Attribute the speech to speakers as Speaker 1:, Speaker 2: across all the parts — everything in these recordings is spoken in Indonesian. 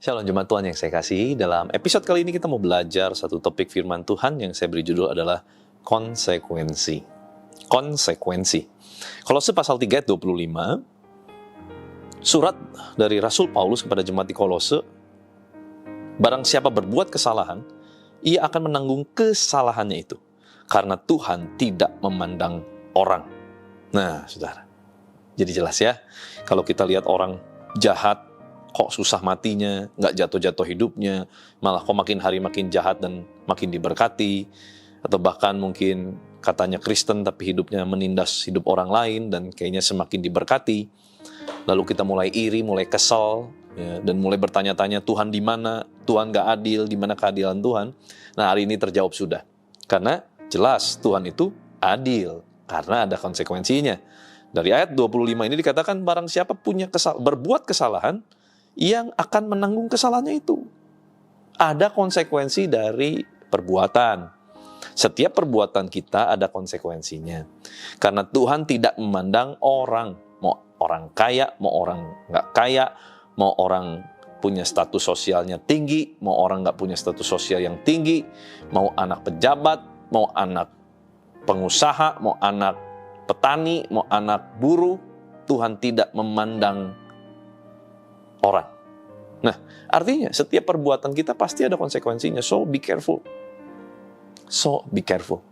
Speaker 1: Shalom jemaat Tuhan yang saya kasihi, dalam episode kali ini kita mau belajar satu topik firman Tuhan yang saya beri judul adalah konsekuensi. Konsekuensi. Kolose pasal 3 ayat 25, surat dari Rasul Paulus kepada jemaat di Kolose, barang siapa berbuat kesalahan, ia akan menanggung kesalahannya itu, karena Tuhan tidak memandang orang. Nah, saudara, jadi jelas ya, kalau kita lihat orang jahat, kok susah matinya, nggak jatuh-jatuh hidupnya, malah kok makin hari makin jahat dan makin diberkati, atau bahkan mungkin katanya Kristen tapi hidupnya menindas hidup orang lain dan kayaknya semakin diberkati. Lalu kita mulai iri, mulai kesal, ya, dan mulai bertanya-tanya Tuhan di mana? Tuhan nggak adil, di mana keadilan Tuhan? Nah, hari ini terjawab sudah, karena jelas Tuhan itu adil, karena ada konsekuensinya. Dari ayat 25 ini dikatakan barang siapa berbuat kesalahan, yang akan menanggung kesalahannya itu. Ada konsekuensi dari perbuatan. Setiap perbuatan kita ada konsekuensinya. Karena Tuhan tidak memandang orang. Mau orang kaya, mau orang nggak kaya, mau orang punya status sosialnya tinggi, mau orang nggak punya status sosial yang tinggi, mau anak pejabat, mau anak pengusaha, mau anak petani, mau anak buruh. Tuhan tidak memandang orang. Nah, artinya setiap perbuatan kita pasti ada konsekuensinya. So, be careful. So, be careful.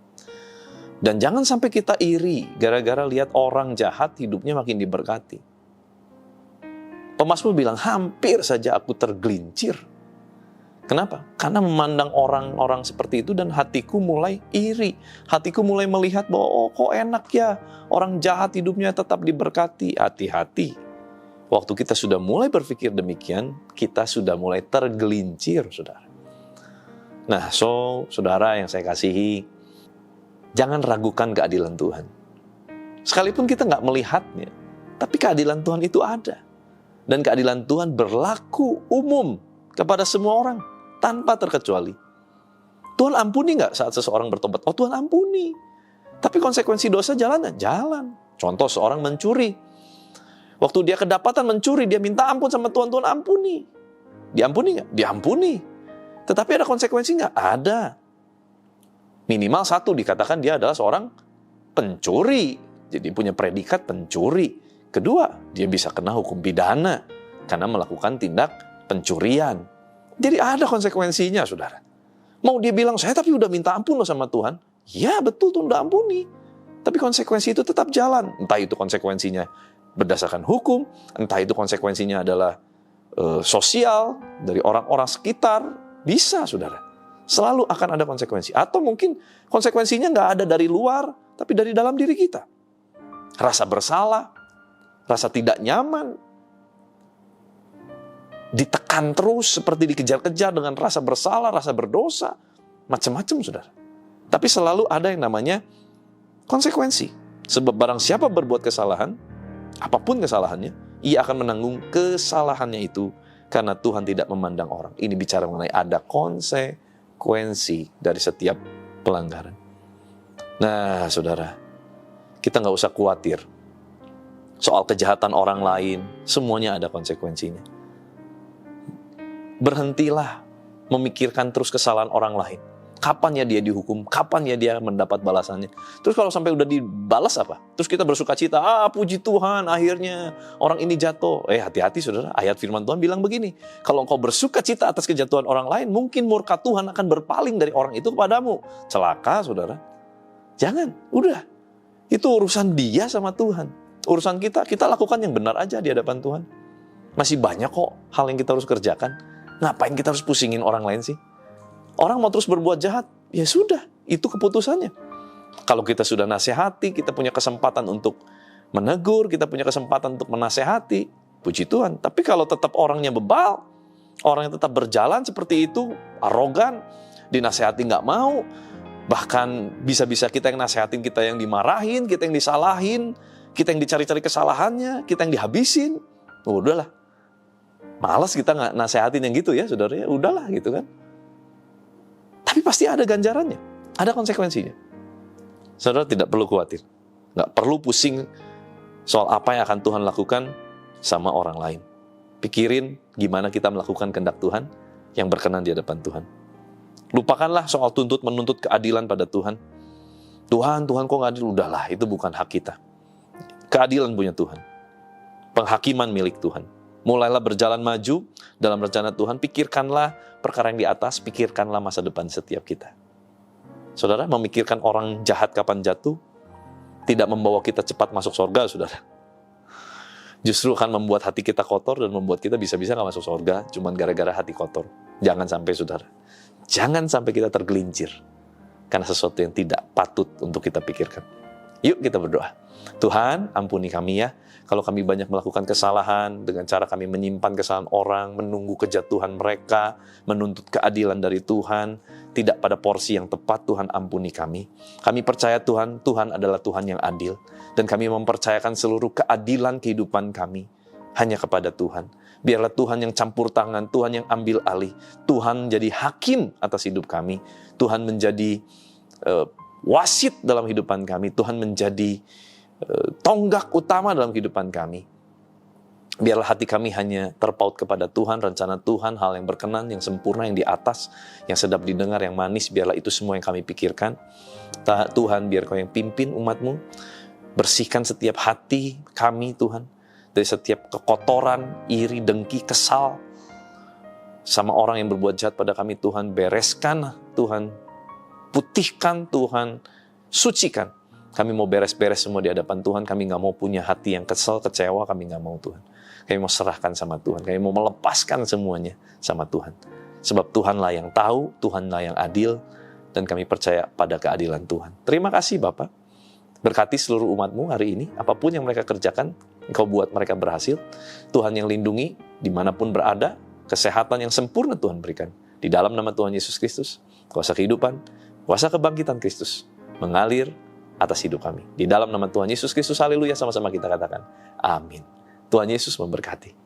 Speaker 1: Dan jangan sampai kita iri gara-gara lihat orang jahat hidupnya makin diberkati. Pemasmur bilang, hampir saja aku tergelincir. Kenapa? Karena memandang orang-orang seperti itu dan hatiku mulai iri. Hatiku mulai melihat bahwa, oh kok enak ya, orang jahat hidupnya tetap diberkati. Hati-hati. Waktu kita sudah mulai berpikir demikian, kita sudah mulai tergelincir, saudara. Nah, saudara yang saya kasihi, jangan ragukan keadilan Tuhan. Sekalipun kita nggak melihatnya, tapi keadilan Tuhan itu ada. Dan keadilan Tuhan berlaku umum kepada semua orang, tanpa terkecuali. Tuhan ampuni nggak saat seseorang bertobat? Oh, Tuhan ampuni. Tapi konsekuensi dosa jalan. Contoh, seorang mencuri. Waktu dia kedapatan mencuri, dia minta ampun sama Tuhan, Tuhan ampuni. Diampuni nggak? Diampuni. Tetapi ada konsekuensi nggak? Ada. Minimal satu, dikatakan dia adalah seorang pencuri. Jadi punya predikat pencuri. Kedua, dia bisa kena hukum pidana karena melakukan tindak pencurian. Jadi ada konsekuensinya, saudara. Mau dia bilang, saya tapi udah minta ampun loh sama Tuhan. Ya betul, Tuhan udah ampuni. Tapi konsekuensi itu tetap jalan. Entah itu konsekuensinya berdasarkan hukum, entah itu konsekuensinya adalah sosial, dari orang-orang sekitar, bisa, saudara. Selalu akan ada konsekuensi. Atau mungkin konsekuensinya nggak ada dari luar, tapi dari dalam diri kita. Rasa bersalah, rasa tidak nyaman, ditekan terus seperti dikejar-kejar dengan rasa bersalah, rasa berdosa, macam-macam, saudara. Tapi selalu ada yang namanya konsekuensi. Sebab barang siapa berbuat kesalahan, apapun kesalahannya, ia akan menanggung kesalahannya itu karena Tuhan tidak memandang orang. Ini bicara mengenai ada konsekuensi dari setiap pelanggaran. Nah, saudara, kita nggak usah khawatir soal kejahatan orang lain. Semuanya ada konsekuensinya. Berhentilah memikirkan terus kesalahan orang lain. Kapan ya dia dihukum? Kapan ya dia mendapat balasannya? Terus kalau sampai udah dibalas apa? Terus kita bersuka cita, puji Tuhan, akhirnya orang ini jatuh. Hati-hati, saudara. Ayat firman Tuhan bilang begini, kalau engkau bersuka cita atas kejatuhan orang lain, mungkin murka Tuhan akan berpaling dari orang itu kepadamu. Celaka, saudara. Jangan, udah. Itu urusan dia sama Tuhan. Urusan kita lakukan yang benar aja di hadapan Tuhan. Masih banyak kok hal yang kita harus kerjakan. Ngapain kita harus pusingin orang lain sih? Orang mau terus berbuat jahat, ya sudah, itu keputusannya. Kalau kita sudah nasihati, kita punya kesempatan untuk menegur, kita punya kesempatan untuk menasehati, puji Tuhan. Tapi kalau tetap orangnya bebal, orang yang tetap berjalan seperti itu, arogan, dinasehati nggak mau, bahkan bisa-bisa kita yang nasehatin, kita yang dimarahin, kita yang disalahin, kita yang dicari-cari kesalahannya, kita yang dihabisin. Udahlah, malas kita nggak nasehatin yang gitu ya, saudara, ya udahlah gitu kan. Tapi pasti ada ganjarannya, ada konsekuensinya. Saudara tidak perlu khawatir. Nggak perlu pusing soal apa yang akan Tuhan lakukan sama orang lain. Pikirin gimana kita melakukan kehendak Tuhan yang berkenan di hadapan Tuhan. Lupakanlah soal menuntut keadilan pada Tuhan. Tuhan kok nggak adil? Udahlah, itu bukan hak kita. Keadilan punya Tuhan. Penghakiman milik Tuhan. Mulailah berjalan maju dalam rencana Tuhan. Pikirkanlah perkara yang di atas, pikirkanlah masa depan setiap kita. Saudara, memikirkan orang jahat kapan jatuh tidak membawa kita cepat masuk surga, saudara. Justru akan membuat hati kita kotor dan membuat kita bisa-bisa nggak masuk surga cuman gara-gara hati kotor. Jangan sampai, saudara. Jangan sampai kita tergelincir karena sesuatu yang tidak patut untuk kita pikirkan. Yuk kita berdoa. Tuhan, ampuni kami ya, kalau kami banyak melakukan kesalahan dengan cara kami menyimpan kesalahan orang, menunggu kejatuhan mereka, menuntut keadilan dari Tuhan, tidak pada porsi yang tepat. Tuhan, ampuni kami. Kami percaya Tuhan adalah Tuhan yang adil, dan kami mempercayakan seluruh keadilan kehidupan kami hanya kepada Tuhan. Biarlah Tuhan yang campur tangan, Tuhan yang ambil alih, Tuhan menjadi hakim atas hidup kami, Tuhan menjadi wasit dalam kehidupan kami, Tuhan menjadi tonggak utama dalam kehidupan kami. Biarlah hati kami hanya terpaut kepada Tuhan, rencana Tuhan, hal yang berkenan, yang sempurna, yang di atas, yang sedap didengar, yang manis. Biarlah itu semua yang kami pikirkan. Tuhan, biar Kau yang pimpin umat-Mu. Bersihkan setiap hati kami, Tuhan, dari setiap kekotoran, iri, dengki, kesal sama orang yang berbuat jahat pada kami. Tuhan, bereskan, Tuhan, putihkan, Tuhan, sucikan. Kami mau beres-beres semua di hadapan Tuhan. Kami nggak mau punya hati yang kesel, kecewa. Kami nggak mau, Tuhan. Kami mau serahkan sama Tuhan. Kami mau melepaskan semuanya sama Tuhan. Sebab Tuhanlah yang tahu, Tuhanlah yang adil, dan kami percaya pada keadilan Tuhan. Terima kasih Bapak. Berkati seluruh umat-Mu hari ini. Apapun yang mereka kerjakan, Engkau buat mereka berhasil. Tuhan yang lindungi dimanapun berada. Kesehatan yang sempurna Tuhan berikan. Di dalam nama Tuhan Yesus Kristus, kuasa kehidupan, kuasa kebangkitan Kristus mengalir atas hidup kami. Di dalam nama Tuhan Yesus Kristus, haleluya, sama-sama kita katakan, amin. Tuhan Yesus memberkati.